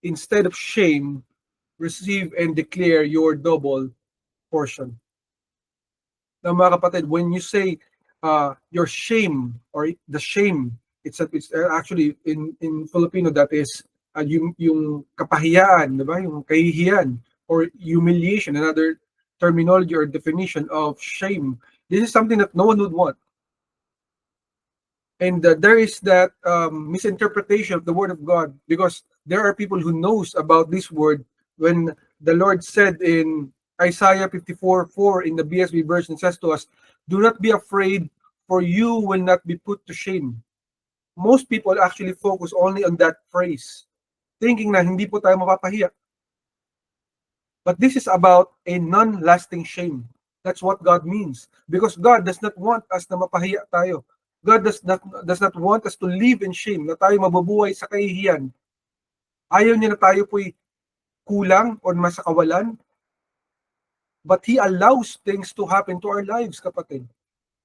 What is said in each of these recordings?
instead of shame, receive and declare your double portion. Now, mga kapatid, when you say your shame or the shame, it's actually in Filipino that is yung kapahiyaan, di ba? Yung kahihiyan or humiliation, another terminology or definition of shame. This is something that no one would want. And there is that misinterpretation of the word of God, because there are people who knows about this word when the Lord said in Isaiah 54:4 in the BSB version says to us, "Do not be afraid, for you will not be put to shame." Most people actually focus only on that phrase, thinking na hindi po tayo mapapahiya. But this is about a non-lasting shame. That's what God means. Because God does not want us na mapahiya tayo. God does not want us to live in shame, na tayo mabubuhay sa kahihiyan. Ayaw niya na tayo po'y kulang o masakawalan. But He allows things to happen to our lives, kapatid.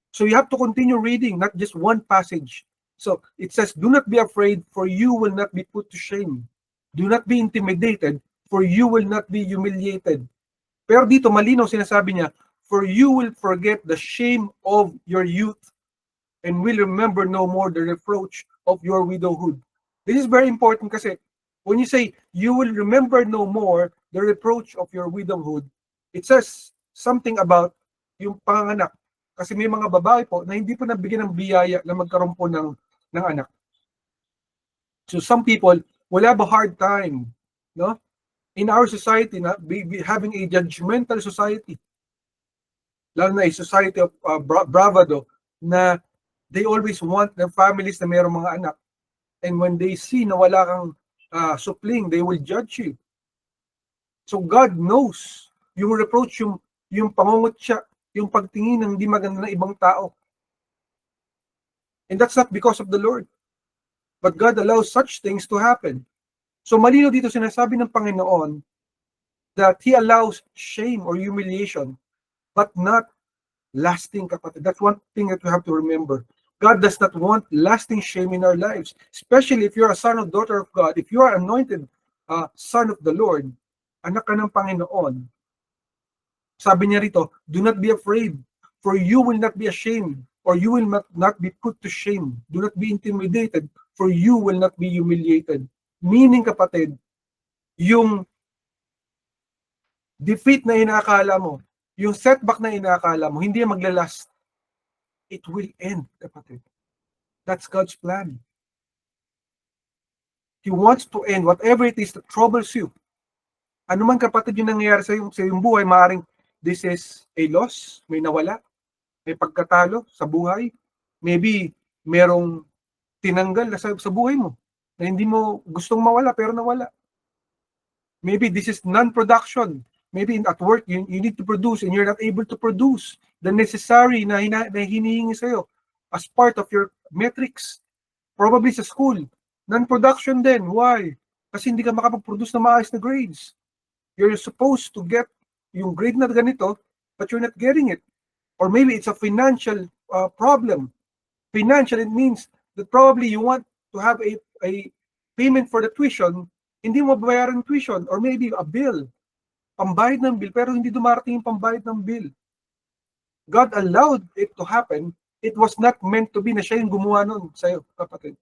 So you have to continue reading, not just one passage. So it says, "Do not be afraid, for you will not be put to shame. Do not be intimidated, for you will not be humiliated." Pero dito malinaw sinasabi niya, "For you will forget the shame of your youth, and will remember no more the reproach of your widowhood." This is very important kasi when you say, "You will remember no more the reproach of your widowhood," it says something about yung panganak. Kasi may mga babae po na hindi po nabigyan ng biyaya na magkaroon po ng anak. So some people will have a hard time, no? In our society, na having a judgmental society, lalo na a society of bravado, na they always want their families na mayroong mga anak. And when they see na wala kang supling, they will judge you. So God knows yung reproach, yung pangungutya, yung pagtingin ng hindi maganda na ibang tao. And that's not because of the Lord. But God allows such things to happen. So malino dito sinasabi ng Panginoon that He allows shame or humiliation, but not lasting, kapatid. That's one thing that we have to remember. God does not want lasting shame in our lives, especially if you're a son or daughter of God, if you are anointed son of the Lord, anak ka ng Panginoon. Sabi niya rito, "Do not be afraid, for you will not be ashamed, or you will not be put to shame. Do not be intimidated, for you will not be humiliated." Meaning, kapatid, yung defeat na inaakala mo, yung setback na inaakala mo, hindi maglalast. It will end, kapatid. That's God's plan. He wants to end whatever it is that troubles you. Ano man, kapatid, yung nangyayari sa iyong buhay, maaaring this is a loss, may nawala, may pagkatalo sa buhay. Maybe merong tinanggal na sa buhay mo na hindi mo gustong mawala pero nawala. Maybe this is non-production. Maybe at work, you need to produce and you're not able to produce the necessary na hinihingi sa'yo as part of your metrics. Probably sa school, non-production din. Why? Kasi hindi ka makapag-produce na maayos na grades. You're supposed to get yung grade na ganito, but you're not getting it. Or maybe it's a financial problem. Financial, it means that probably you want to have a payment for the tuition, hindi mo bayaran tuition, or maybe a bill, pambayad ng bill, pero hindi dumarating yung pambayad ng bill. God allowed it to happen. It was not meant to be na siya yung gumawa nun sa'yo, kapatid.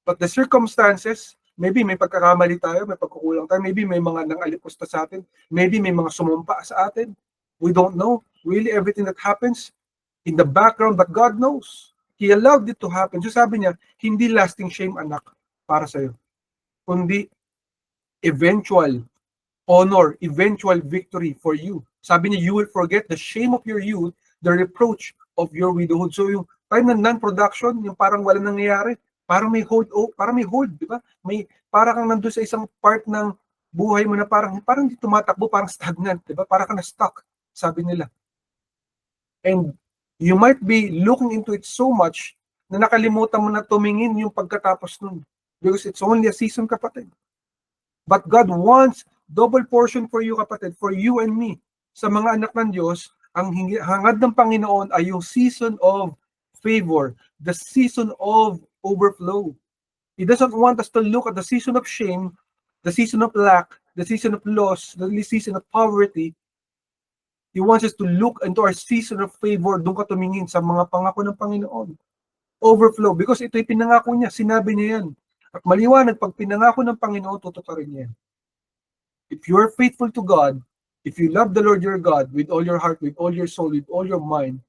But the circumstances, maybe may pagkakamali tayo, may pagkukulang tayo, maybe may mga nangalipusta sa atin, maybe may mga sumumpa sa atin. We don't know really everything that happens in the background, but God knows. He allowed it to happen. So sabi niya, hindi lasting shame, anak, para sa'yo, kundi eventual honor, eventual victory for you. Sabi niya, you will forget the shame of your youth, the reproach of your widowhood. So yung time ng non-production, yung parang wala nangyayari, parang may hold, di ba? May parang kang nandun sa isang part ng buhay mo na parang hindi tumatakbo, parang stagnant, di ba? Parang kang na-stuck, sabi nila. And you might be looking into it so much na nakalimutan mo na tumingin yung pagkatapos nun. Because it's only a season, kapatid. But God wants double portion for you, kapatid, for you and me. Sa mga anak ng Diyos, ang hangad ng Panginoon ay yung season of favor, the season of overflow. He doesn't want us to look at the season of shame the season of lack, the season of loss, the season of poverty. He wants us to look into our season of favor. Doon ka tumingin sa mga pangako ng Panginoon. Overflow. Because ito'y pinangako niya. Sinabi niya yan. At maliwanag, pag pinangako ng Panginoon, tutuparin niya yan. If you are faithful to God, if you love the Lord your God with all your heart, with all your soul, with all your mind,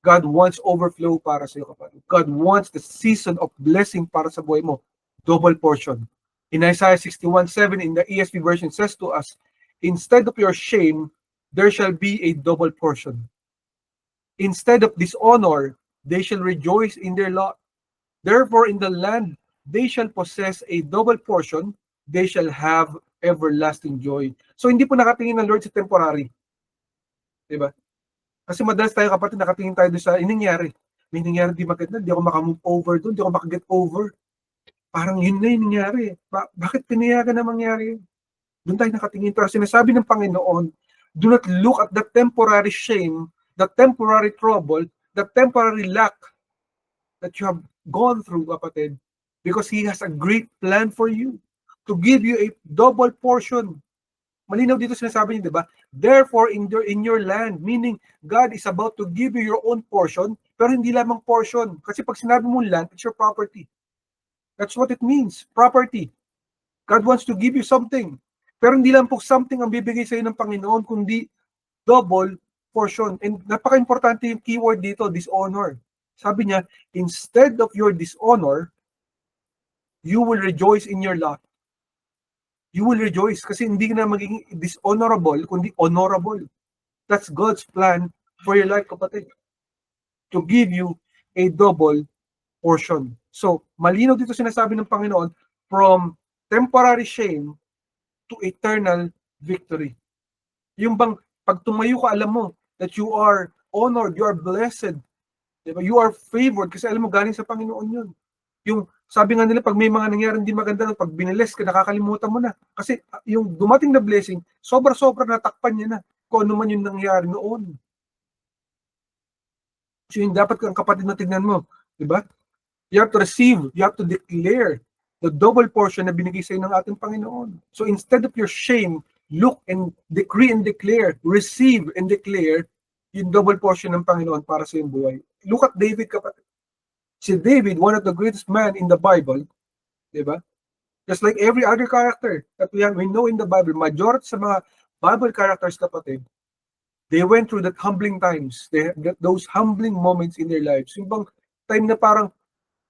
God wants overflow para sa iyo, kapatid. God wants the season of blessing para sa buhay mo. Double portion. In Isaiah 61:7 in the ESV version says to us, instead of your shame, there shall be a double portion. Instead of dishonor, they shall rejoice in their lot. Therefore, in the land, they shall possess a double portion. They shall have everlasting joy. So, hindi po nakatingin ng Lord sa temporary. Diba? Kasi madalas tayo, kapatid, nakatingin tayo doon sa nangyari. May nangyari di maganda, di ako makamove over doon, di ako makaget over. Parang yun na yung nangyari. Bakit pinayagan na mangyari? Doon tayo nakatingin. Pero sinasabi ng Panginoon, do not look at the temporary shame, the temporary trouble, the temporary lack that you have gone through, kapatid, because He has a great plan for you to give you a double portion. Malinaw dito sinasabi niya, di ba? Therefore, in your land, meaning God is about to give you your own portion, pero hindi lamang portion. Kasi pag sinabi mo land, it's your property. That's what it means, property. God wants to give you something. Pero hindi lang po something ang bibigay sa iyo ng Panginoon, kundi double portion. And napaka-importante yung keyword dito, dishonor. Sabi niya, instead of your dishonor, you will rejoice in your lot. You will rejoice kasi hindi ka na magiging dishonorable, kundi honorable. That's God's plan for your life, kapatid. To give you a double portion. So, malinaw dito sinasabi ng Panginoon, from temporary shame to eternal victory. Yung bang, pag tumayo ka, alam mo that you are honored, you are blessed, diba? You are favored kasi alam mo, galing sa Panginoon yun. Yung sabi nga nila, pag may mga nangyari hindi maganda, pag biniles ka, nakakalimutan mo na. Kasi yung dumating na blessing, sobra-sobra natakpan niya na kung ano man yung nangyari noon. So yung dapat kang kapatid na tignan mo, di ba? You have to receive, you have to declare the double portion na binigay sa iyo ng ating Panginoon. So instead of your shame, look and decree and declare, receive and declare yung double portion ng Panginoon para sa iyong buhay. Look at David, kapatid. Si David, one of the greatest men in the Bible, di ba? Just like every other character that we know in the Bible, majority sa mga Bible characters, kapatid, they went through that humbling times, those humbling moments in their lives. Yung bang time na parang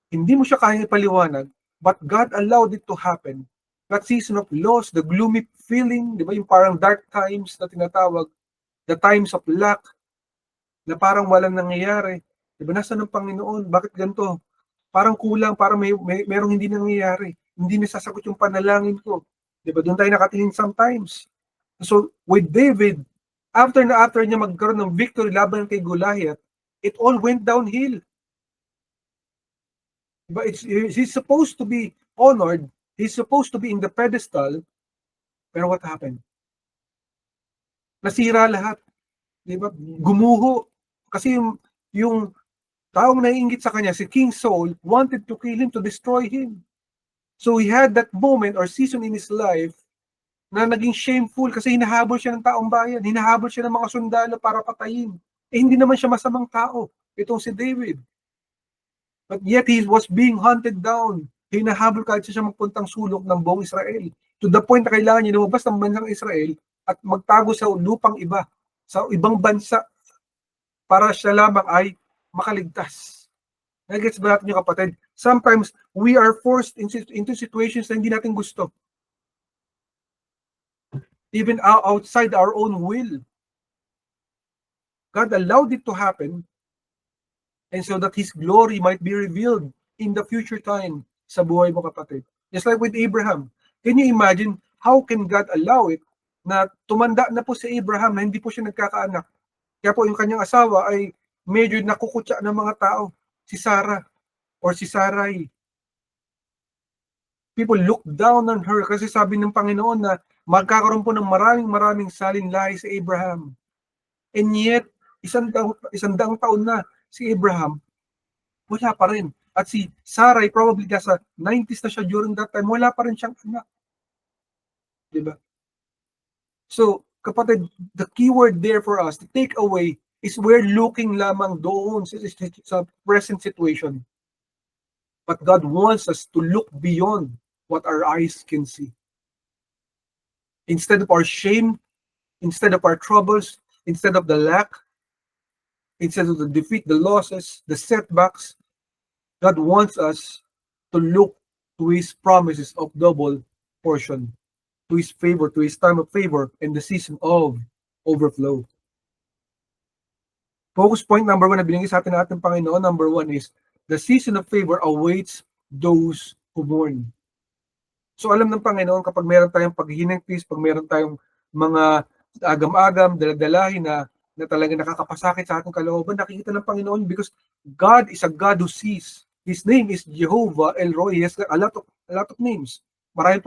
hindi mo siya kaya ipaliwanag, but God allowed it to happen. That season of loss, the gloomy feeling, di ba? Yung parang dark times na tinatawag, the times of lack, na parang walang nangyayari. Diba, nasa ng Panginoon? Bakit ganito? Parang kulang, parang merong hindi nangyayari. Hindi nasasagot yung panalangin ko. Diba, doon tayo nakatingin sometimes. So, with David, after niya magkaroon ng victory laban kay Goliath, it all went downhill. Diba, he's supposed to be honored, he's supposed to be in the pedestal, pero what happened? Nasira lahat. Diba? Gumuho. Kasi yung taong naiinggit sa kanya, si King Saul, wanted to kill him, to destroy him. So he had that moment or season in his life na naging shameful kasi hinahabol siya ng taong bayan, hinahabol siya ng mga sundalo para patayin. Eh hindi naman siya masamang tao, itong si David. But yet he was being hunted down. Hinahabol kahit siya magpuntang sulok ng buong Israel. To the point na kailangan niya lumabas ng bansang Israel at magtago sa lupang iba, sa ibang bansa, para siya lamang ay makaligtas. Nagets ba natin yung kapatid? Sometimes, we are forced into situations na hindi natin gusto. Even outside our own will. God allowed it to happen and so that His glory might be revealed in the future time sa buhay mo, kapatid. Just like with Abraham. Can you imagine how can God allow it na tumanda na po si Abraham na hindi po siya nagkakaanak? Kaya po yung kanyang asawa ay medyo nakukutya ng mga tao, si Sarah or si Sarai. People look down on her kasi sabi ng Panginoon na magkakaroon po ng maraming salinlahi si Abraham. And yet, isang daang taon na si Abraham, wala pa rin. At si Sarai, probably nasa 90s na siya during that time, wala pa rin siyang anak. Di ba? So, kapatid, the keyword there for us, the takeaway, is we're looking lamang doon sa present situation. But God wants us to look beyond what our eyes can see. Instead of our shame, instead of our troubles, instead of the lack, instead of the defeat, the losses, the setbacks, God wants us to look to His promises of double portion, to His favor, to His time of favor, and the season of overflow. Focus point number 1 na binigay sa atin natin Panginoon, number 1 is, the season of favor awaits those who mourn. So alam ng Panginoon kapag meron tayong paghihinagpis, pag meron tayong mga agam-agam, daladalahin na talagang nakakapasakit sa ating kalooban, nakikita ng Panginoon because God is a God who sees. His name is Jehovah El Roi. He has a lot of names. Marami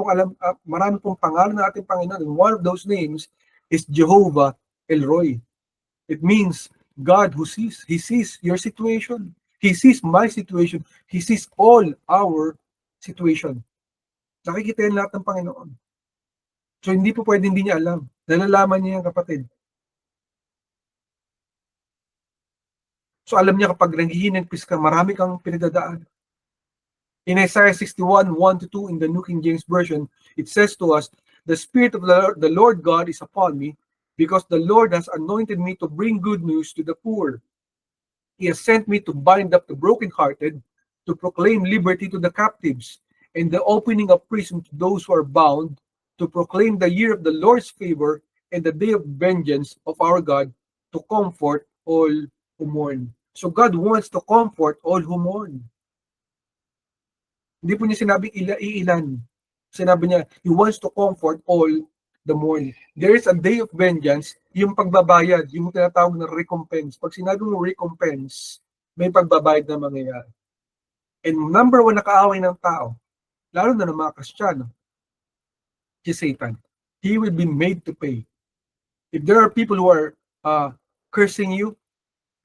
pong pangalan ng ating Panginoon. And one of those names is Jehovah El Roi. It means God who sees. He sees your situation. He sees my situation. He sees all our situation. Nakikita yan lahat ng Panginoon. So hindi po pwede hindi niya alam. Nalalaman niya yan, kapatid. So alam niya kapag naghihinagpis ka, marami kang pinagdadaan. In Isaiah 61, 1-2 in the New King James Version, it says to us, the Spirit of the Lord God is upon me, because the Lord has anointed me to bring good news to the poor. He has sent me to bind up the brokenhearted, to proclaim liberty to the captives, and the opening of prison to those who are bound, to proclaim the year of the Lord's favor and the day of vengeance of our God, to comfort all who mourn. So God wants to comfort all who mourn. Hindi po niya sinabing iilan. Sinabi niya, He wants to comfort all the mourning. There is a day of vengeance, yung pagbabayad, yung tinatawag na recompense. Pag sinabi mo recompense, may pagbabayad na mangyayari. And number 1 na kaaway ng tao, lalo na ng mga Kristiyano, si Satan. He will be made to pay. If there are people who are cursing you,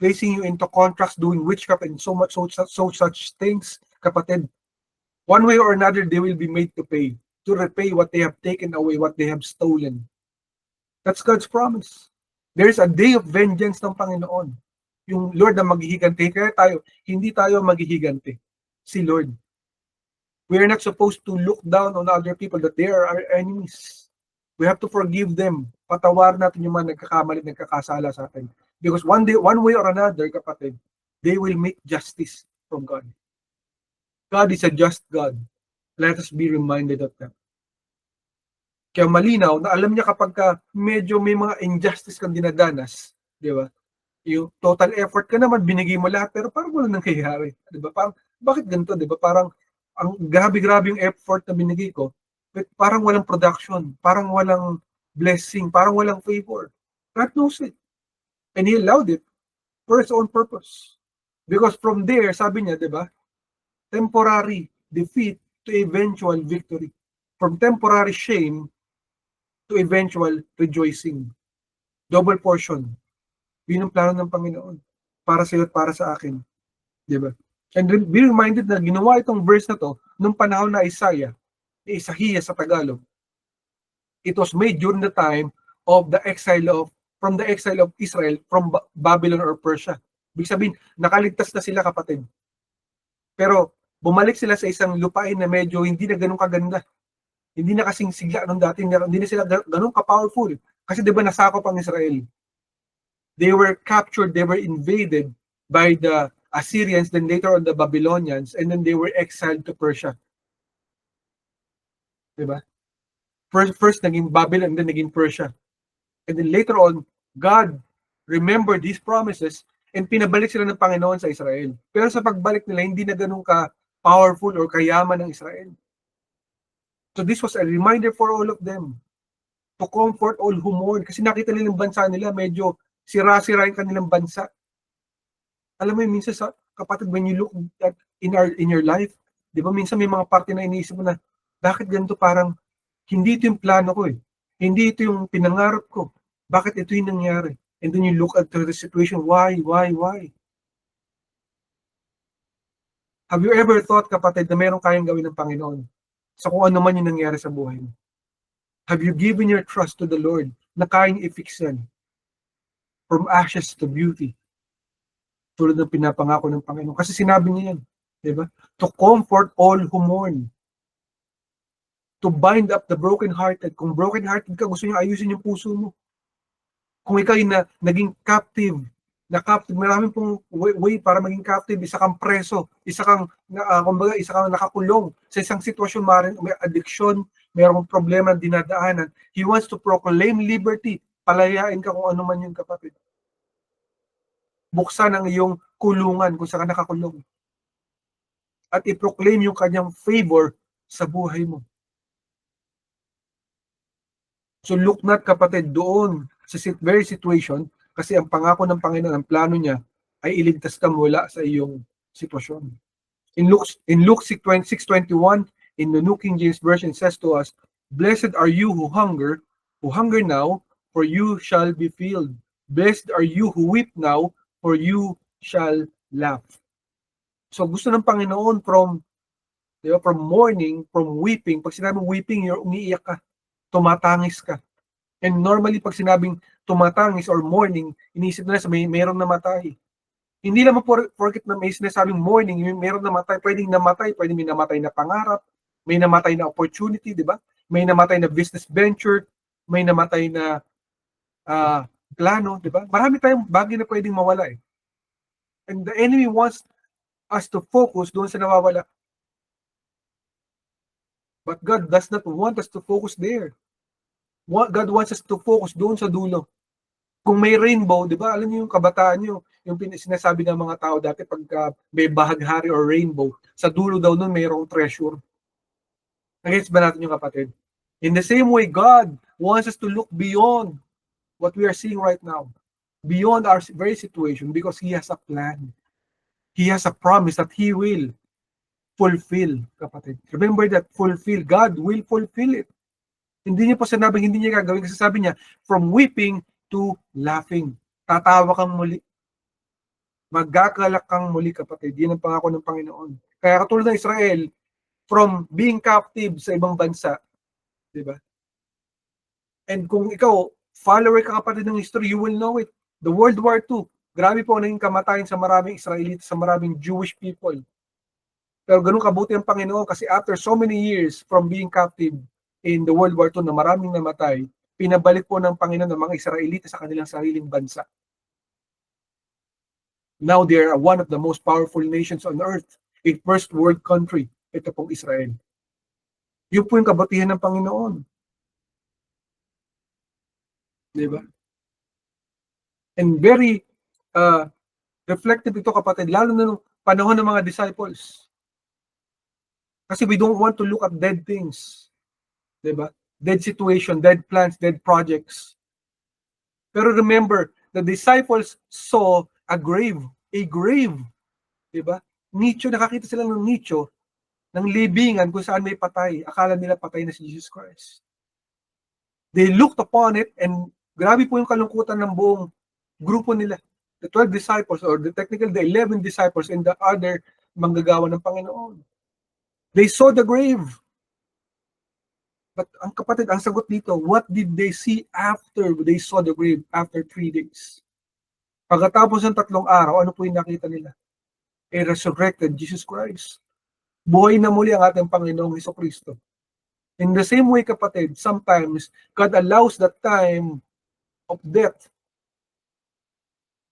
placing you into contracts, doing witchcraft and so such things, kapatid, one way or another, they will be made to pay, to repay what they have taken away, what they have stolen. That's God's promise. There's a day of vengeance ng Panginoon. Yung Lord na maghihiganti. Kaya hindi tayo maghihiganti. Si Lord. We are not supposed to look down on other people that they are our enemies. We have to forgive them. Patawarin natin yung mga nagkakamali, nagkakasala sa atin. Because one way or another, kapatid, they will make justice from God. God is a just God. Let us be reminded of that. Kaya malinaw na alam niya kapag medyo may mga injustice kang dinadanas, di ba? Yung total effort ka naman, binigay mo lahat, pero parang wala nangyayari. Di ba? Parang, bakit ganito? Di ba? Parang, ang grabe-grabe yung effort na binigay ko, but parang walang production, parang walang blessing, parang walang favor. God knows it. And He allowed it for His own purpose. Because from there, sabi niya, di ba? Temporary defeat to eventual victory. From temporary shame to eventual rejoicing. Double portion. Yun ang plano ng Panginoon. Para sa iyo at para sa akin. Diba? And be reminded na ginawa itong verse na to nung panahon na Isaiah sa Tagalog. It was made during the time of the exile of Israel from Babylon or Persia. Ibig sabihin, nakaligtas na sila, kapatid. Pero bumalik sila sa isang lupain na medyo hindi na ganun kaganda. Hindi na kasing sigla nung dati, hindi na sila ganun ka-powerful. Kasi 'di ba nasakop ang Israel? They were captured, they were invaded by the Assyrians, then later on the Babylonians, and then they were exiled to Persia. 'Di ba? First naging Babylon, then naging Persia. And then later on, God remembered His promises and pinabalik sila ng Panginoon sa Israel. Pero sa pagbalik nila, hindi na ganun ka-powerful or kayaman ng Israel. So this was a reminder for all of them to comfort all who mourn. Kasi nakita nilang bansa nila, medyo sira-sira yung kanilang bansa. Alam mo, minsan kapatid, when you look at in your life, di ba minsan may mga parte na iniisip mo na, bakit ganito, parang hindi ito yung plano ko eh. Hindi ito yung pinangarap ko. Bakit ito yung nangyari? And then you look at the situation, why? Have you ever thought, kapatid, na meron kayang gawin ng Panginoon sa kung ano man yung nangyari sa buhay mo? Have you given your trust to the Lord na kayang i-fix yan? From ashes to beauty. Tulad ng pinapangako ng Panginoon. Kasi sinabi niya yan. Diba? To comfort all who mourn. To bind up the broken-hearted. Kung broken-hearted ka, gusto niya ayusin yung puso mo. Kung ikaw ay naging captive, maraming pong way para maging captive, isa kang preso, isa kang nakakulong sa isang sitwasyon, may addiction, mayroong problema na dinadaanan. He wants to proclaim liberty. Palayain ka kung ano man yung kapatid. Buksan ang iyong kulungan kung saan ka nakakulong. At i-proclaim yung kanyang favor sa buhay mo. So look not, kapatid, doon sa very situation, kasi ang pangako ng Panginoon, ang plano niya, ay iligtas ka mula sa iyong sitwasyon. In Luke 6:21, in the New King James Version, says to us, "Blessed are you who hunger now, for you shall be filled. Blessed are you who weep now, for you shall laugh." So gusto ng Panginoon from mourning, from weeping. Pag sinabing weeping, you're umiiyak ka, tumatangis ka. And normally, pag sinabing tumatangis or mourning, iniisip nila sa mayroong namatay. Hindi naman porket na may sinasabing mourning, mayroong namatay, pwedeng may namatay na pangarap, may namatay na opportunity, di ba? May namatay na business venture, may namatay na plano, di ba? Marami tayong bagay na pwedeng mawala eh. And the enemy wants us to focus doon sa nawawala. But God does not want us to focus there. God wants us to focus doon sa dulo. Kung may rainbow, di ba, alam niyo yung kabataan niyo, yung sinasabi ng mga tao dati pagka may bahaghari or rainbow, sa dulo daw nun mayroong treasure. Nag-gets ba natin yung kapatid? In the same way, God wants us to look beyond what we are seeing right now, beyond our very situation, because He has a plan. He has a promise that He will fulfill, kapatid. Remember that, fulfill. God will fulfill it. Hindi niya po sinabing hindi niya gagawin, kasi sabi niya, from weeping to laughing. Tatawa kang muli. Magkakalak kang muli, kapatid. Yan ang pangako ng Panginoon. Kaya katulad ng Israel, from being captive sa ibang bansa, di ba? And kung ikaw, follower ka, kapatid, ng history, you will know it. The World War II, grabe po ang naging kamatayan sa maraming Israelites, sa maraming Jewish people. Pero ganun kabuti ang Panginoon, kasi after so many years from being captive in the World War II na maraming namatay, pinabalik po ng Panginoon ng mga Israelita sa kanilang sariling bansa. Now they are one of the most powerful nations on earth, a first world country, ito pong Israel. Yun po yung kabutihan ng Panginoon. Di ba? And very reflective ito, kapatid, lalo na nung panahon ng mga disciples. Kasi we don't want to look at dead things. Di ba? Dead situation, dead plans, dead projects. Pero remember, the disciples saw a grave. Di ba? Nicho, nakakita sila ng nicho, ng libingan kung saan may patay. Akala nila patay na si Jesus Christ. They looked upon it, and grabe po yung kalungkutan ng buong grupo nila. The 12 disciples, or the 11 disciples, and the other manggagawa ng Panginoon. They saw the grave. But ang kapatid, ang sagot dito, what did they see after they saw the grave after 3 days? Pagkatapos ng 3 araw, ano po yung nakita nila? A resurrected Jesus Christ. Buhay na muli ang ating Panginoong Hesukristo. In the same way, kapatid, sometimes God allows that time of death.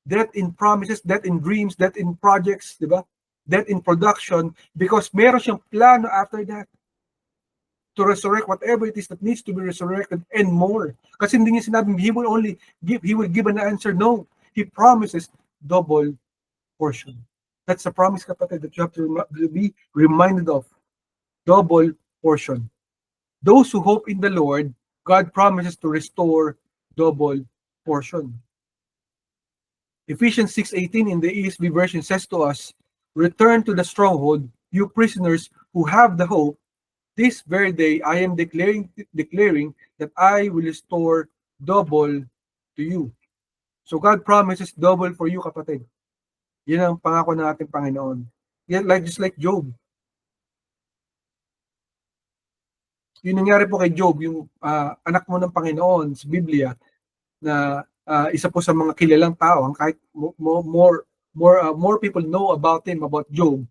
Death in promises, death in dreams, death in projects, di ba? Death in production, because meron siyang plano after that to resurrect whatever it is that needs to be resurrected and more. Kasi hindi niya sinabing He will give an answer. No. He promises double portion. That's a promise, kapatid, that you have to be reminded of. Double portion. Those who hope in the Lord, God promises to restore double portion. Ephesians 6:18 in the ESV version says to us, "Return to the stronghold, you prisoners who have the hope. This very day I am declaring that I will restore double to you." So God promises double for you, kapatid. Yan ang pangako ng ating Panginoon. Just like Job. Yung nangyari po kay Job, yung anak mo ng Panginoon sa Biblia, na isa po sa mga kilalang tao, kahit more people know about him, about Job,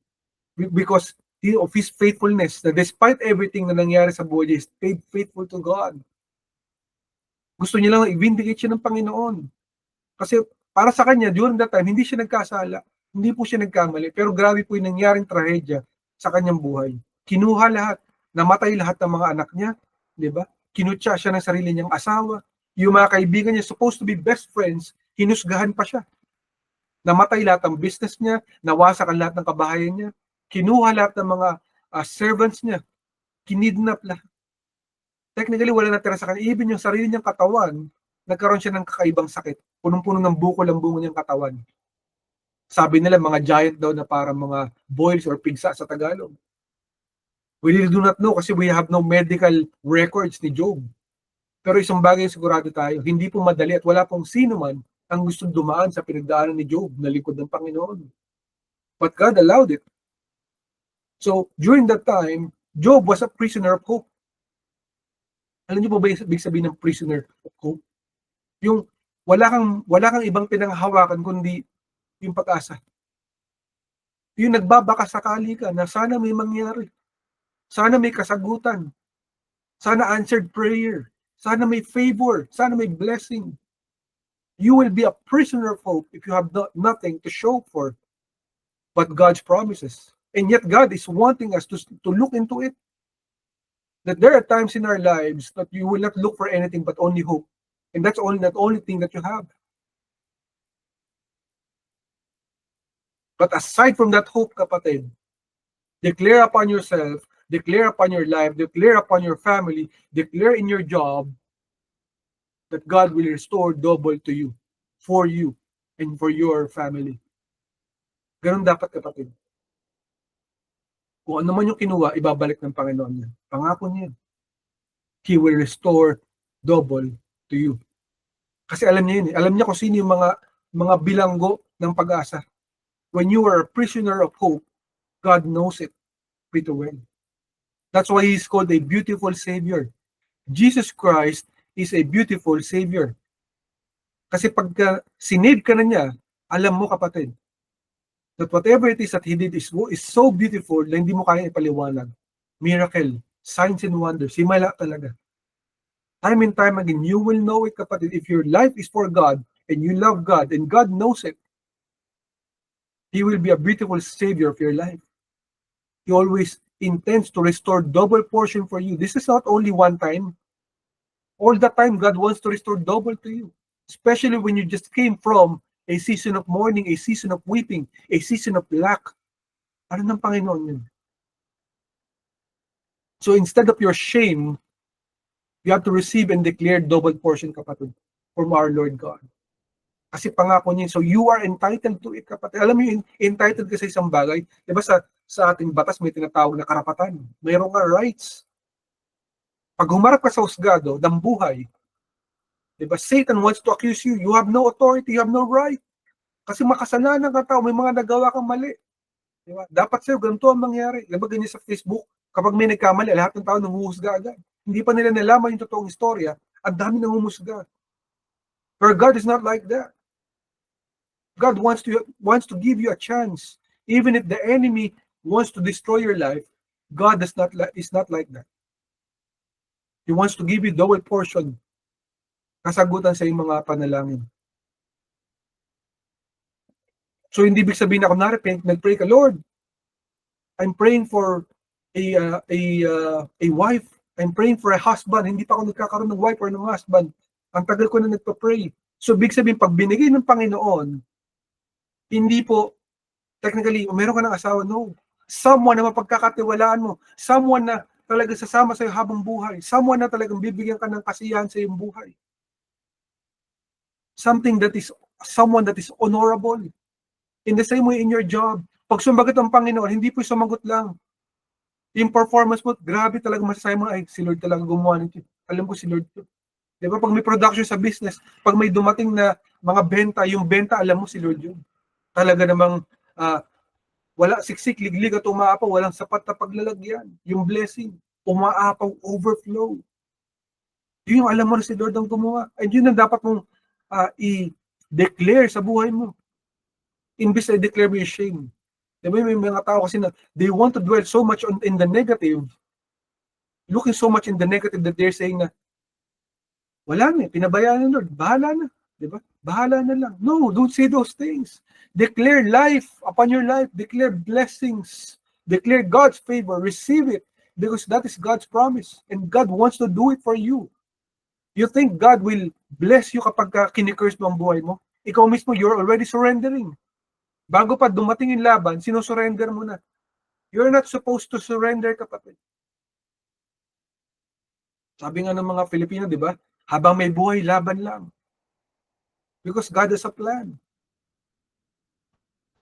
because of his faithfulness, na despite everything na nangyari sa buhay niya, he stayed faithful to God. Gusto niya lang i-vindicate siya ng Panginoon. Kasi para sa kanya, during that time, hindi siya nagkasala. Hindi po siya nagkamali. Pero grabe po yung nangyaring trahedya sa kanyang buhay. Kinuha lahat. Namatay lahat ng mga anak niya. Di ba? Kinutya siya ng sarili niyang asawa. Yung mga kaibigan niya, supposed to be best friends, hinusgahan pa siya. Namatay lahat ng business niya. Nawasak ang lahat ng kabahayan niya. Kinuha lahat ng mga servants niya. Kinidnap lahat. Technically, wala natira sa kanya. Even yung sarili niyang katawan, nagkaroon siya ng kakaibang sakit. Punong-puno ng bukol ang bungo niyang katawan. Sabi nila, mga giant daw na parang mga boils or pigsa sa Tagalog. We really do not know kasi we have no medical records ni Job. Pero isang bagay sigurado tayo, hindi po madali at wala pong sino man ang gustong dumaan sa pinagdaanan ni Job na lingkod ng Panginoon. But God allowed it. So, during that time, Job was a prisoner of hope. Alam niyo po ba yung ibig sabihin ng prisoner of hope? Yung wala kang ibang pinanghahawakan kundi yung pag-asa. Yung nagbabaka sakali ka na sana may mangyari. Sana may kasagutan. Sana answered prayer. Sana may favor. Sana may blessing. You will be a prisoner of hope if you have nothing to show for but God's promises. And yet God is wanting us to look into it. That there are times in our lives that you will not look for anything but only hope. And that's the only thing that you have. But aside from that hope, kapatid, declare upon yourself, declare upon your life, declare upon your family, declare in your job that God will restore double to you, for you, and for your family. Ganun dapat, kapatid. Kung ano man yung kinuha, ibabalik ng Panginoon niya. Pangako niya. He will restore double to you. Kasi alam niya yun. Alam niya kung sino yung mga bilanggo ng pag-asa. When you are a prisoner of hope, God knows it pretty well. That's why He's called a beautiful Savior. Jesus Christ is a beautiful Savior. Kasi pagka sinave ka na niya, alam mo, kapatid, that whatever it is that He did is so beautiful na hindi mo kaya ipaliwanag. Miracle, signs and wonders, himala talaga. Time and time again, you will know it, kapatid, if your life is for God and you love God and God knows it, He will be a beautiful Savior of your life. He always intends to restore double portion for you. This is not only one time. All the time, God wants to restore double to you. Especially when you just came from a season of mourning, a season of weeping, a season of lack. Ano ng Panginoon yun? So instead of your shame, you have to receive and declare double portion, kapatid, from our Lord God. Kasi pangako niya, so you are entitled to it, kapatid. Alam mo yun, entitled ka sa isang bagay. Diba sa ating batas may tinatawag na karapatan. Mayroon ka rights. Pag humarap ka sa husgado ng buhay, diba, Satan wants to accuse you. You have no authority, you have no right. Kasi makasalanan ka tao, may mga nagawa kang mali. Diba? Dapat sa'yo, ganito ang mangyari. Diba ganyan sa Facebook, kapag may nagkamali, lahat ng tao nanguhusga agad. Hindi pa nila nalaman yung totoong istorya, ang dami nanguhusga. But God is not like that. God wants to give you a chance. Even if the enemy wants to destroy your life, God is not like that. He wants to give you double portion. Kasagutan sa iyong mga panalangin. So hindi ibig sabihin ako nag-pray ka, Lord, I'm praying for a wife. I'm praying for a husband. Hindi pa ako nagkakaroon ng wife or ng husband. Ang tagal ko na nagpa-pray. So ibig sabihin, pag binigay ng Panginoon, hindi po, technically, meron ka ng asawa, no. Someone na mapagkakatiwalaan mo. Someone na talaga sasama sa iyo habang buhay. Someone na talagang bibigyan ka ng kasiyahan sa iyong buhay. Someone that is honorable. In the same way in your job. Pag sumagot ang Panginoon, hindi po sumagot lang. Yung performance mo, grabe talaga masasabi mo, ay, si Lord talaga gumawa nito. Alam ko si Lord to. Diba? Pag may production sa business, pag may dumating na mga benta, yung benta, alam mo si Lord yun. Talaga namang wala siksik, liglig at umaapaw, walang sapat na paglalagyan. Yung blessing. umaapaw, overflow. Yun yung alam mo na si Lord ang gumawa. And yun ang dapat mong i-declare sa buhay mo. Imbis na i-declare mo yung shame. Diba, may mga tao kasi na they want to dwell so much in the negative, looking so much in the negative that they're saying na wala na, pinabayaan ng Lord, bahala na. Diba? Bahala na lang. No, don't say those things. Declare life upon your life. Declare blessings. Declare God's favor. Receive it. Because that is God's promise. And God wants to do it for you. You think God will bless you kapag kinikurse mo ang buhay mo? Ikaw mismo, you're already surrendering. Bago pa dumating yung laban, sinusurrender mo na. You're not supposed to surrender, kapatid. Sabi nga ng mga Filipino, di ba? Habang may buhay, laban lang. Because God has a plan.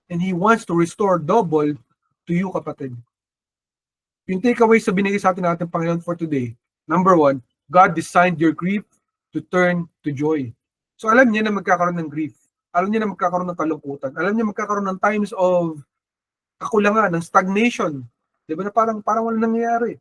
And He wants to restore double to you, kapatid. Yung takeaway sa binigay sa atin natin Panginoon for today, number 1, God designed your grief to turn to joy. So alam niya na magkakaroon ng grief. Alam niya na magkakaroon ng kalungkutan. Alam niya magkakaroon ng times of kakulangan, ng stagnation. Di ba na parang walang nangyayari.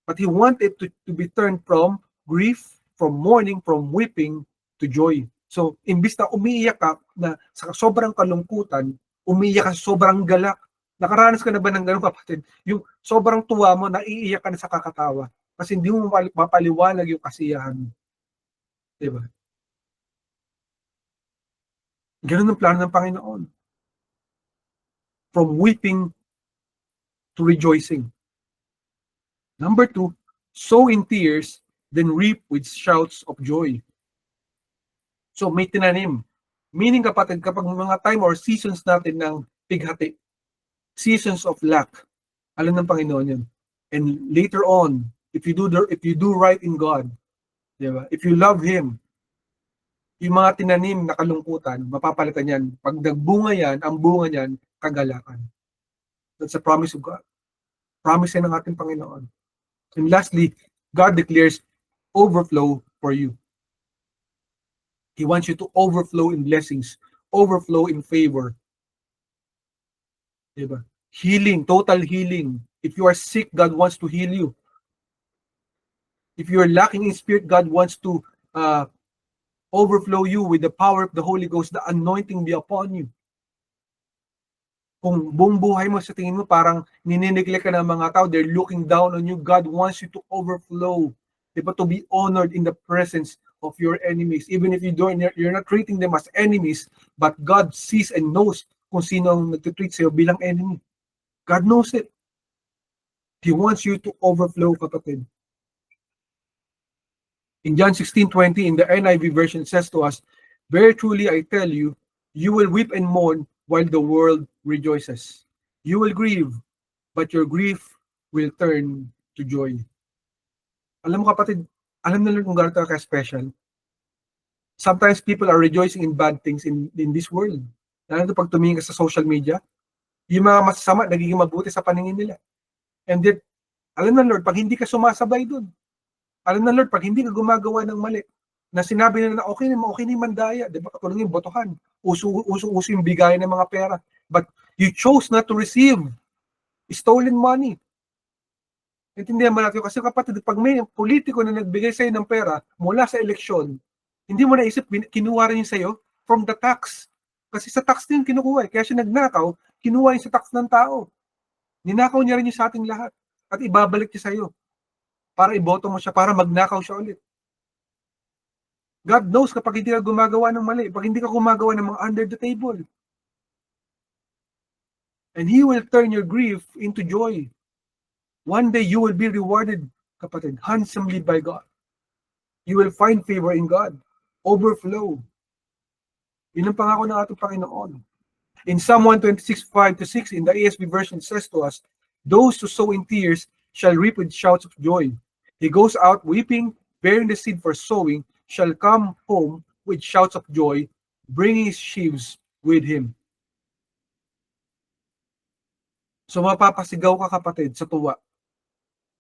But He wanted to be turned from grief, from mourning, from weeping to joy. So, imbis na umiiyak ka na sa sobrang kalungkutan, umiiyak ka sa sobrang galak. Nakaranas ka na ba ng gano'ng, kapatid? Yung sobrang tuwa mo, naiiyak ka na sa kakatawa. Kasi hindi mo mapaliwanag yung kasiyahan mo. Diba? Ganun ang plano ng Panginoon. From weeping to rejoicing. Number 2, sow in tears, then reap with shouts of joy. So may tinanim. Meaning, kapatid, kapag mga time or seasons natin ng pighati, seasons of lack, alam ng Panginoon yun. And later on, if you do right in God, diba? If you love Him, yung mga tinanim na kalungkutan, mapapalitan yan. Pag nagbunga yan, ang bunga niyan, kagalakan. That's a promise of God. Promise yan ng ating Panginoon. And lastly, God declares overflow for you. He wants you to overflow in blessings, overflow in favor. Diba? Healing, total healing. If you are sick, God wants to heal you. If you are lacking in spirit, God wants to overflow you with the power of the Holy Ghost, the anointing be upon you. Kung buong buhay mo sa tingin mo parang ninineglect ka ng mga tao, they're looking down on you, God wants you to overflow. Diba? To be honored in the presence of your enemies. Even if you're not treating them as enemies, but God sees and knows kung sino ang nagtitreat sa'yo bilang enemy. God knows it. He wants you to overflow, kapatid. In John 16:20, in the NIV version, says to us, very truly I tell you, you will weep and mourn while the world rejoices. You will grieve, but your grief will turn to joy. Alam mo, kapatid, alam na lang kung gano'n ka special. Sometimes people are rejoicing in bad things in this world. Lalo na pag tumingin ka sa social media, yung mga masasama, nagiging mabuti sa paningin nila. And then, alam na Lord, pag hindi ka sumasabay dun, alam na Lord, pag hindi ka gumagawa ng mali, na sinabi nila na okay na yung mandaya, di ba? Katulad yung botohan, uso yung bigayan ng mga pera. But you chose not to receive stolen money. Intindihan mo natin, kasi kapatid, pag may politiko na nagbigay sa'yo ng pera mula sa eleksyon, hindi mo naisip, kinuha rin sa'yo from the tax. Kasi sa tax din kinukuha. Kaya siya nagnakaw, kinuha yun sa tax ng tao. Ninakaw niya rin yung sa ating lahat. At ibabalik niya sa'yo. Para iboto mo siya, para magnakaw siya ulit. God knows kapag hindi ka gumagawa ng mali, pag hindi ka gumagawa ng mga under the table. And He will turn your grief into joy. One day you will be rewarded, kapatid, handsomely by God. You will find favor in God. Overflow. Yun ang pangako ng ating Panginoon. In Psalm 126:5-6, in the ESV version, says to us, those who sow in tears shall reap with shouts of joy. He goes out weeping, bearing the seed for sowing, shall come home with shouts of joy, bringing his sheaves with him. So mapapasigaw ka, kapatid, sa tuwa.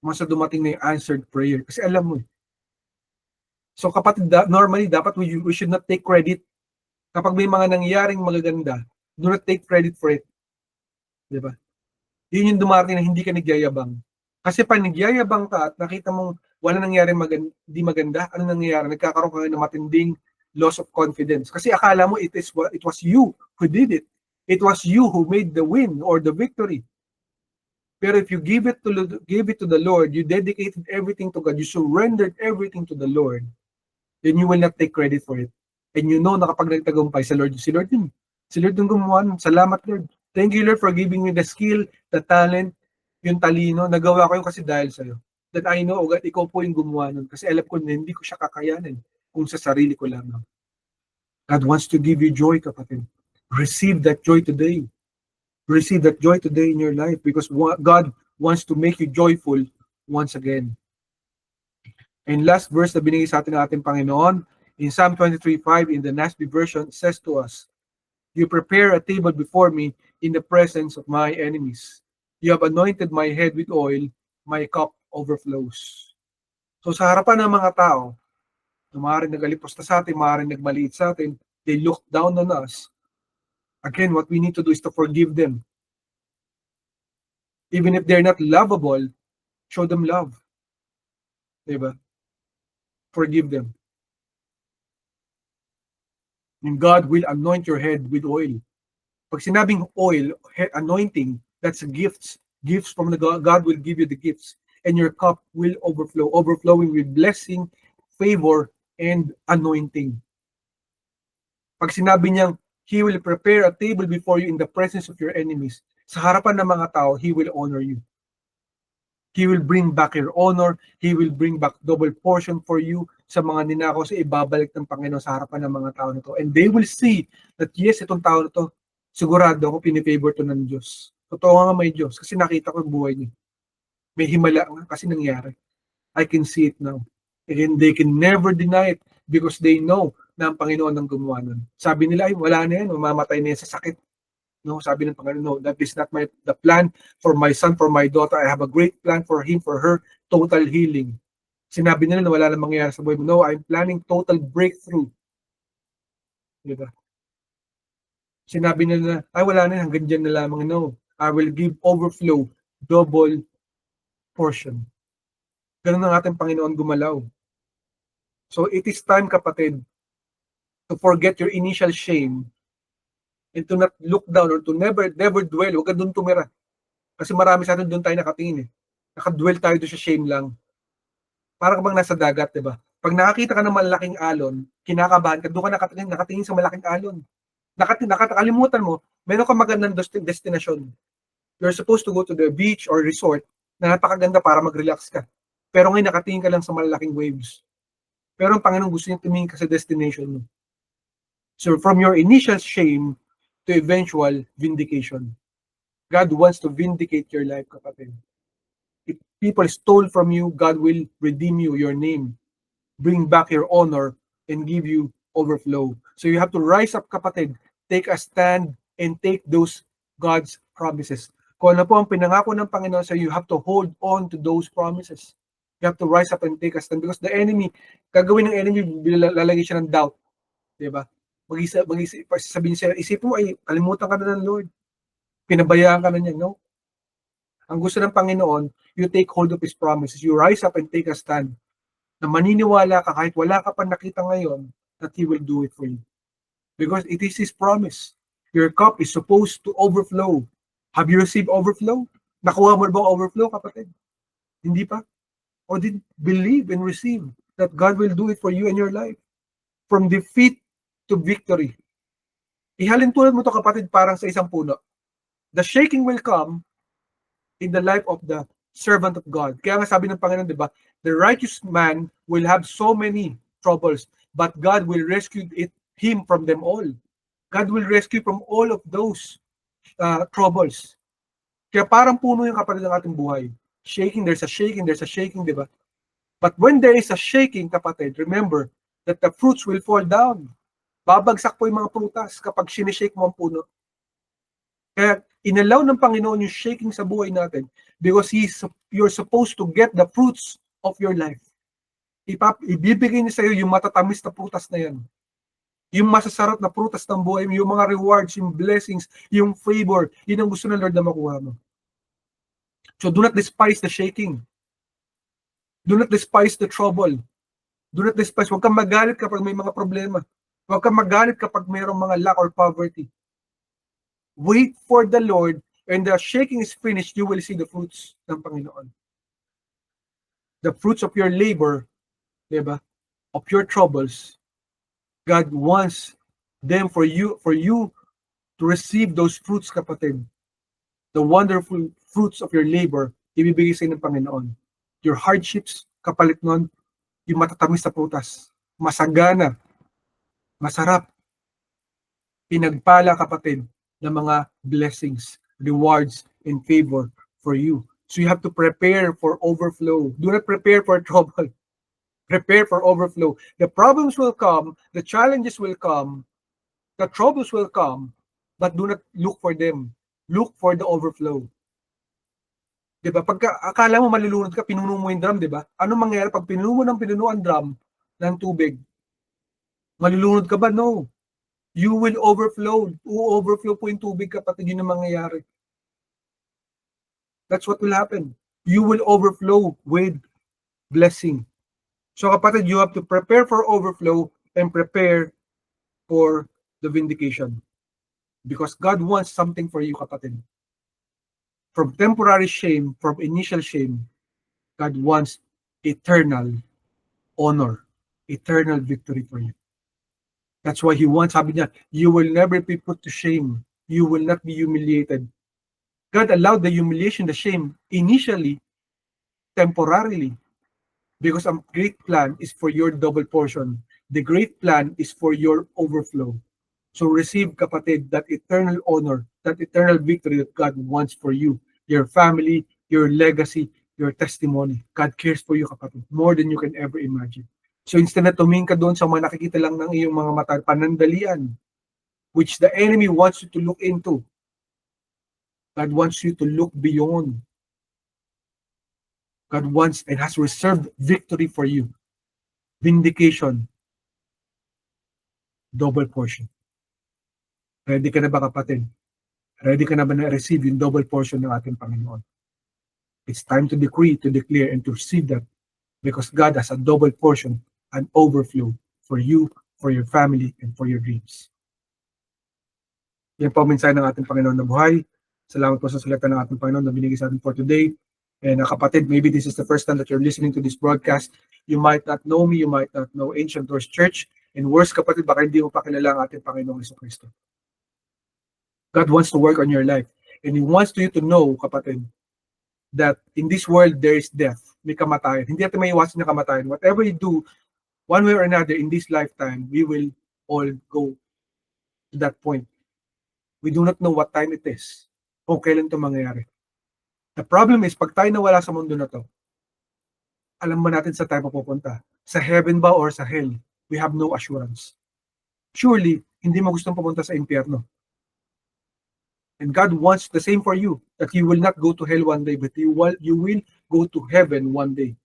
Masa dumating na yung answered prayer. Kasi alam mo. So kapatid, normally dapat we should not take credit. Kapag may mga nangyaring magaganda, do not take credit for it. Diba? Yun yung dumating na hindi ka nagyayabang. Kasi pag nagyayabang ka at nakita mong wala nangyaring di maganda, ano nangyayari? Nagkakaroon ka ng matinding loss of confidence. Kasi akala mo it was you who did it. It was you who made the win or the victory. Pero if you give it to the Lord, you dedicated everything to God, you surrendered everything to the Lord, then you will not take credit for it. And you know na kapag nagtagumpay sa Lord, si Lord yun. Si Lord yung gumawa nun. Salamat, Lord. Thank you, Lord, for giving me the skill, the talent, yung talino. Nagawa ko yung kasi dahil sa'yo. That I know, God, ikaw po yung gumawa nun. Kasi alam ko na hindi ko siya kakayanin kung sa sarili ko lamang. God wants to give you joy, kapatid. Receive that joy today. Receive that joy today in your life because God wants to make you joyful once again. And last verse na binigay sa atin ng ating Panginoon, in Psalm 23:5 in the NASB version, says to us, "You prepare a table before me in the presence of my enemies. You have anointed my head with oil, my cup overflows." So sa harapan ng mga tao, na maaaring nagalipusta sa atin, maaaring nagmaliit sa atin, they look down on us. Again, what we need to do is to forgive them. Even if they're not lovable, show them love. Diba? Forgive them. And God will anoint your head with oil. Pag sinabing oil, anointing, that's gifts. Gifts from the God. God will give you the gifts. And your cup will overflow, overflowing with blessing, favor, and anointing. Pag sinabi niyang, He will prepare a table before you in the presence of your enemies. Sa harapan ng mga tao, He will honor you. He will bring back your honor. He will bring back double portion for you sa mga ninakaw sa ibabalik ng Panginoon sa harapan ng mga tao na to. And they will see that yes, itong tao na to, sigurado ako pinifavor to ng Diyos. Totoo nga may Diyos kasi nakita ko yung buhay niya. May himala nga kasi nangyari. I can see it now. And they can never deny it because they know na ang Panginoon ang gumawa nun. Sabi nila, ay wala na yan, mamamatay na yan sa sakit. No, sabi ng Panginoon, no, that is not the plan for my son, for my daughter. I have a great plan for him, for her, total healing. Sinabi nila na wala na mangyayari sa buhay mo. No, I'm planning total breakthrough. Diba? Sinabi nila na, ay wala na, hanggang dyan na lamang. No, I will give overflow, double portion. Ganun ang ating Panginoon gumalaw. So it is time, kapatid, to forget your initial shame and to not look down or to never dwell. Huwag ka doon tumira. Kasi marami sa atin doon tayo nakatingin eh. Nakadwell tayo doon sa shame lang. Parang bang nasa dagat, di ba? Pag nakakita ka ng malaking alon, kinakabahan ka, doon ka nakatingin sa malaking alon. Nakakalimutan mo, meron ka magandang destinasyon. You're supposed to go to the beach or resort na napakaganda para mag-relax ka. Pero ngayon nakatingin ka lang sa malaking waves. Pero ang Panginoon gusto niya tumingin ka sa destination mo. So from your initial shame to eventual vindication. God wants to vindicate your life, kapatid. If people stole from you, God will redeem you, your name, bring back your honor, and give you overflow. So you have to rise up, kapatid, take a stand, and take those God's promises. Kung ano po ang pinangako ng Panginoon sa you have to hold on to those promises. You have to rise up and take a stand because the enemy, gagawin ng enemy, lalagay siya ng doubt. Diba? Sabihin siya, isipin mo, ay, kalimutan ka na ng Lord. Pinabayaan ka na niya, no? Ang gusto ng Panginoon, you take hold of His promises. You rise up and take a stand. Na maniniwala ka kahit wala ka pa nakita ngayon that He will do it for you. Because it is His promise. Your cup is supposed to overflow. Have you received overflow? Nakuha mo ba overflow, kapatid? Hindi pa? O did believe and receive that God will do it for you in your life? From defeat to victory. Ihalin tulad mo to, kapatid, parang sa isang puno. The shaking will come in the life of the servant of God. Kaya nga sabi ng Panginoon, di ba? The righteous man will have so many troubles, but God will rescue him from them all. God will rescue from all of those troubles. Kaya parang puno yung kapatid ng ating buhay. Shaking, there's a shaking, di ba? But when there is a shaking, kapatid, remember that the fruits will fall down. Babagsak po yung mga prutas kapag sinishake mo ang puno. Kaya inalaw ng Panginoon yung shaking sa buhay natin because you're supposed to get the fruits of your life. Ibibigay niya sa iyo yung matatamis na prutas na yan. Yung masasarap na prutas ng buhay mo, yung mga rewards, yung blessings, yung favor, yun ang gusto ng Lord na makuha mo. So do not despise the shaking. Do not despise the trouble. Do not despise. Huwag kang magalit kapag may mga problema. Huwag kang magalit kapag mayroong mga lack or poverty. Wait for the Lord, and the shaking is finished, you will see the fruits ng Panginoon. The fruits of your labor, diba? Of your troubles. God wants them for you to receive those fruits, kapatid. The wonderful fruits of your labor, ibibigay sa inyo ng Panginoon. Your hardships, kapalit nun, yung matatamis na prutas. Masagana, masarap, pinagpala, kapatid, ng mga blessings, rewards, and favor for you. So you have to prepare for overflow. Do not prepare for trouble. Prepare for overflow. The problems will come, the challenges will come, the troubles will come, but do not look for them. Look for the overflow. Diba? Pagka akala mo malulunod ka, pinuno mo yung drum, diba? Ano mangyayari pag pinuno mo ng pinuno ang drum ng tubig? Malulunod ka ba? No. You will overflow. Overflow po yung tubig, kapatid, yun ang mangyayari. That's what will happen. You will overflow with blessing. So kapatid, you have to prepare for overflow and prepare for the vindication. Because God wants something for you, kapatid. From temporary shame, from initial shame, God wants eternal honor, eternal victory for you. That's why He wants, sabi niya, you will never be put to shame. You will not be humiliated. God allowed the humiliation, the shame, initially, temporarily, because a great plan is for your double portion. The great plan is for your overflow. So receive, kapatid, that eternal honor, that eternal victory that God wants for you, your family, your legacy, your testimony. God cares for you, kapatid, more than you can ever imagine. So instead na tumingin ka doon sa mga nakikita lang ng iyong mga mata, panandalian, which the enemy wants you to look into, God wants you to look beyond. God wants and has reserved victory for you. Vindication. Double portion. Ready ka na ba, kapatid? Ready ka na ba na receive yung double portion ng ating Panginoon? It's time to decree, to declare, and to receive that, because God has a double portion, an overflow for you, for your family, and for your dreams. Yan po ang mensahe ng ating Panginoon na buhay. Salamat po sa salita ng ating Panginoon na binigay sa atin for today. And kapatid, maybe this is the first time that you're listening to this broadcast. You might not know me, you might not know Ancient Doors Church. And worse, kapatid, baka hindi mo pa kilala ang ating Panginoong Jesucristo. God wants to work on your life. And He wants you to know, kapatid, that in this world there is death. May kamatayan. Hindi natin may iwasan na kamatayan. Whatever you do, one way or another in this lifetime, we will all go to that point. We do not know what time it is. Kung kailan ito mangyayari. The problem is, pag tayo nawala sa mundo na to, alam ba natin sa tayo pupunta? Sa heaven ba or sa hell? We have no assurance. Surely, hindi mo gustong pupunta sa impyerno. And God wants the same for you, that you will not go to hell one day, but you will go to heaven one day.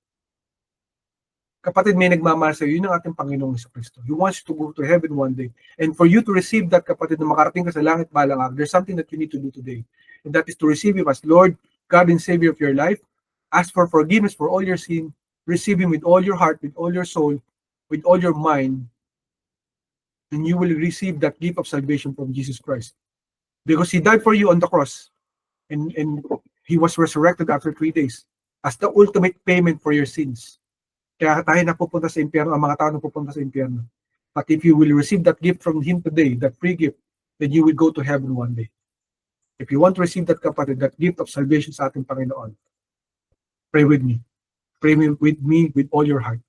Kapatid, may nagmamahal sa iyo, yun ang ating Panginoong Jesucristo. He wants you to go to heaven one day. And for you to receive that, kapatid, na makarating ka sa langit balang araw, there's something that you need to do today. And that is to receive Him as Lord, God and Savior of your life. Ask for forgiveness for all your sin. Receive Him with all your heart, with all your soul, with all your mind. And you will receive that gift of salvation from Jesus Christ. Because He died for you on the cross. And He was resurrected after 3 days as the ultimate payment for your sins. Kaya tayo napupunta sa impyerno, ang mga tao napupunta sa impyerno. But if you will receive that gift from Him today, that free gift, then you will go to heaven one day. If you want to receive that, kapatid, that gift of salvation sa ating Panginoon, pray with me. Pray with me with all your heart,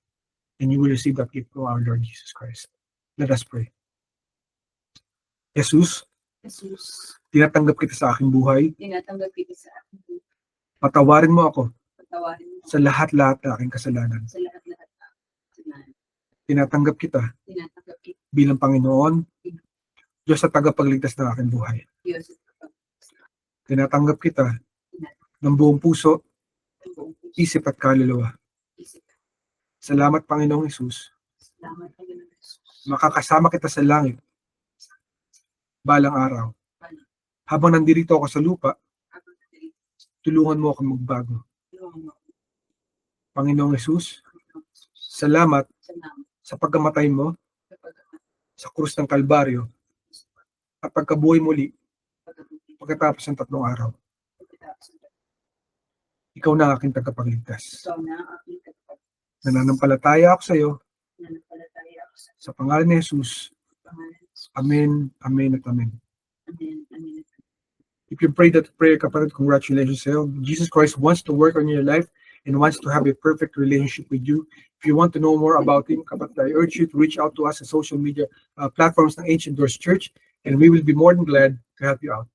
and you will receive that gift from our Lord Jesus Christ. Let us pray. Jesus, tinatanggap kita sa aking buhay. Tinatanggap kita sa aking buhay. Patawarin mo ako Patawarin mo sa lahat-lahat ng aking kasalanan. sa lahat-lahat na kasalanan. Tinatanggap kita Tinatanggap kita, bilang Panginoon, Diyos at tagapagligtas ng aking buhay. Diyos, at Tinatanggap kita ng buong puso, ang buong puso, isip at kaluluwa. isip. Salamat, Panginoong Hesus. Salamat, Panginoon Jesus. Makakasama kita sa langit balang araw. Habang nandito ako sa lupa, Habang nandito Tulungan mo ako magbago. Tulungan mo ako. Panginoong Jesus, salamat Salamat sa pagkamatay mo sa pagkamatay. sa krus ng Kalbaryo at pagkabuhay muli pagkatapos ng 3 araw. Ikaw na ang aking tagapagligtas. Ikaw na ang aking tagapagligtas. Nananampalataya ako sa iyo Nananampalataya ako sa sa pangalan ni Jesus. pangalan ng Jesus. Amen, amen at amen. Amen. Amen. If you pray that prayer, kapatid, congratulations sa'yo. Jesus Christ wants to work on your life and wants to have a perfect relationship with you. If you want to know more about Him, kapatid, I urge you to reach out to us on social media platforms ng Ancient Doors Church, and we will be more than glad to help you out.